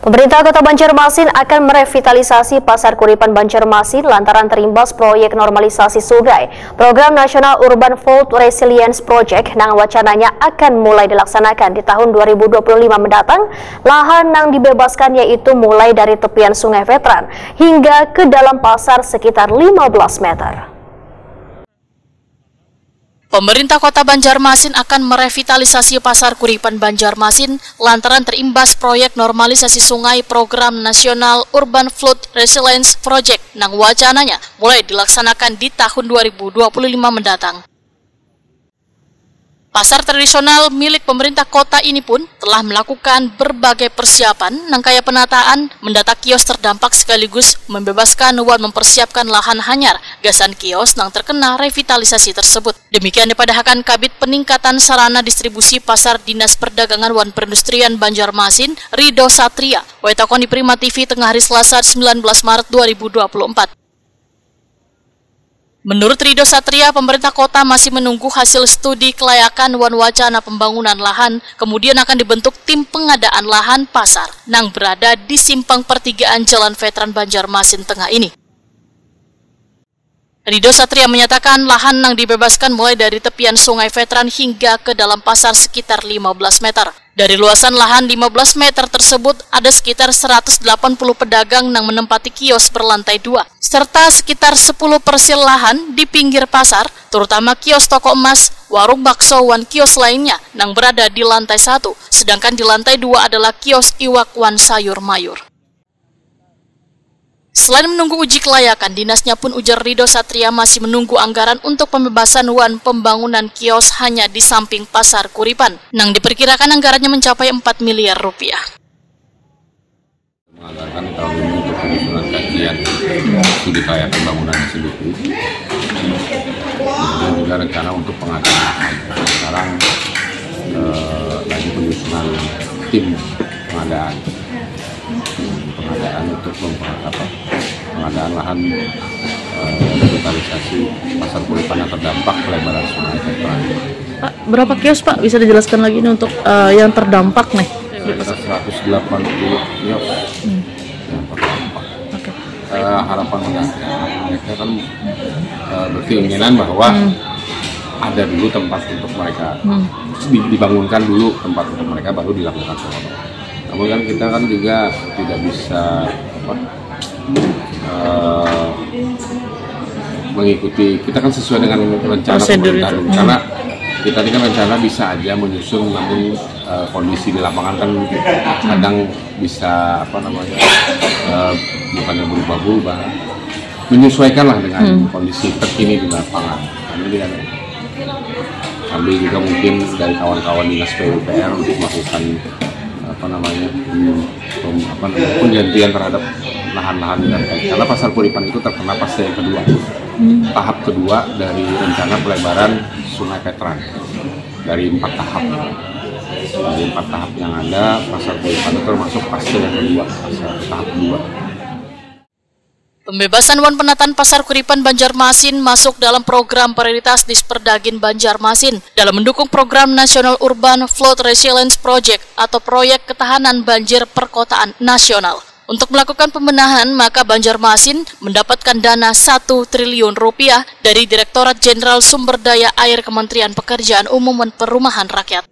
Pemerintah Kota Banjarmasin akan merevitalisasi Pasar Kuripan Banjarmasin lantaran terimbas proyek normalisasi sungai. Program Nasional Urban Flood Resilience Project nang wacananya akan mulai dilaksanakan di tahun 2025 mendatang. Lahan yang dibebaskan yaitu mulai dari tepian Sungai Veteran hingga ke dalam pasar sekitar 15 meter. Pemerintah Kota Banjarmasin akan merevitalisasi Pasar Kuripan Banjarmasin lantaran terimbas proyek normalisasi sungai Program Nasional Urban Flood Resilience Project nang wacananya mulai dilaksanakan di tahun 2025 mendatang. Pasar tradisional milik pemerintah kota ini pun telah melakukan berbagai persiapan nangkaya penataan, mendata kios terdampak sekaligus membebaskan wan mempersiapkan lahan hanyar gasan kios nang terkena revitalisasi tersebut. Demikian dipadahkan Kabid Peningkatan Sarana Distribusi Pasar Dinas Perdagangan wan Perindustrian Banjarmasin, Ridho Satria, waetakon di Prima TV tengah hari Selasa 19 Maret 2024. Menurut Ridho Satria, pemerintah kota masih menunggu hasil studi kelayakan wan wacana pembangunan lahan, kemudian akan dibentuk tim pengadaan lahan pasar nang berada di simpang pertigaan Jalan Veteran Banjarmasin Tengah ini. Ridho Satria menyatakan lahan yang dibebaskan mulai dari tepian Sungai Veteran hingga ke dalam pasar sekitar 15 meter. Dari luasan lahan 15 meter tersebut ada sekitar 180 pedagang yang menempati kios berlantai 2, serta sekitar 10 persil lahan di pinggir pasar, terutama kios toko emas, warung bakso, wan kios lainnya yang berada di lantai 1, sedangkan di lantai 2 adalah kios iwak wan sayur mayur. Selain menunggu uji kelayakan, dinasnya pun ujar Ridho Satria masih menunggu anggaran untuk pembebasan wan pembangunan kios hanya di samping Pasar Kuripan, nang diperkirakan anggarannya mencapai 4 miliar rupiah. Menganggarkan tahun ini untuk penyusunan kajian studi kelayakan bangunannya sendiri. Kemudian juga rencana untuk pengadaan. Sekarang lagi penyusunan tim pengadaan untuk pengadaan lahan revitalisasi Pasar Kuripan yang terdampak pelebaran Sungai Veteran. Pak, berapa kios Pak? Bisa dijelaskan lagi ini untuk yang terdampak nih? Ada 180 kios yang terdampak. Okay. Harapan mereka kan berkeinginan bahwa ada dulu tempat untuk mereka, dibangunkan dulu tempat untuk mereka baru dilakukan pengadaan. Namun kan kita kan juga tidak bisa mengikuti, kita kan sesuai dengan rencana pemerintah dulu, karena kita ini kan rencana bisa aja menyusun, namun kondisi di lapangan kan kadang bisa bukannya berubah-ubah, menyesuaikanlah dengan kondisi terkini di lapangan. Ini kan sambil juga mungkin dari kawan-kawan dinas PUPR untuk melakukan penggantian terhadap lahan-lahan karena Pasar Kuripan itu terkena fase yang kedua, tahap kedua dari rencana pelebaran Sungai Veteran dari 4 tahap. Dari 4 tahap yang ada, Pasar Kuripan itu termasuk fase yang kedua, tahap kedua. Pembebasan wan penataan Pasar Kuripan Banjarmasin masuk dalam program prioritas Disperdagin Banjarmasin dalam mendukung program Nasional Urban Flood Resilience Project atau proyek ketahanan banjir perkotaan nasional. Untuk melakukan pembenahan, maka Banjarmasin mendapatkan dana 1 triliun rupiah dari Direktorat Jenderal Sumber Daya Air Kementerian Pekerjaan Umum dan Perumahan Rakyat.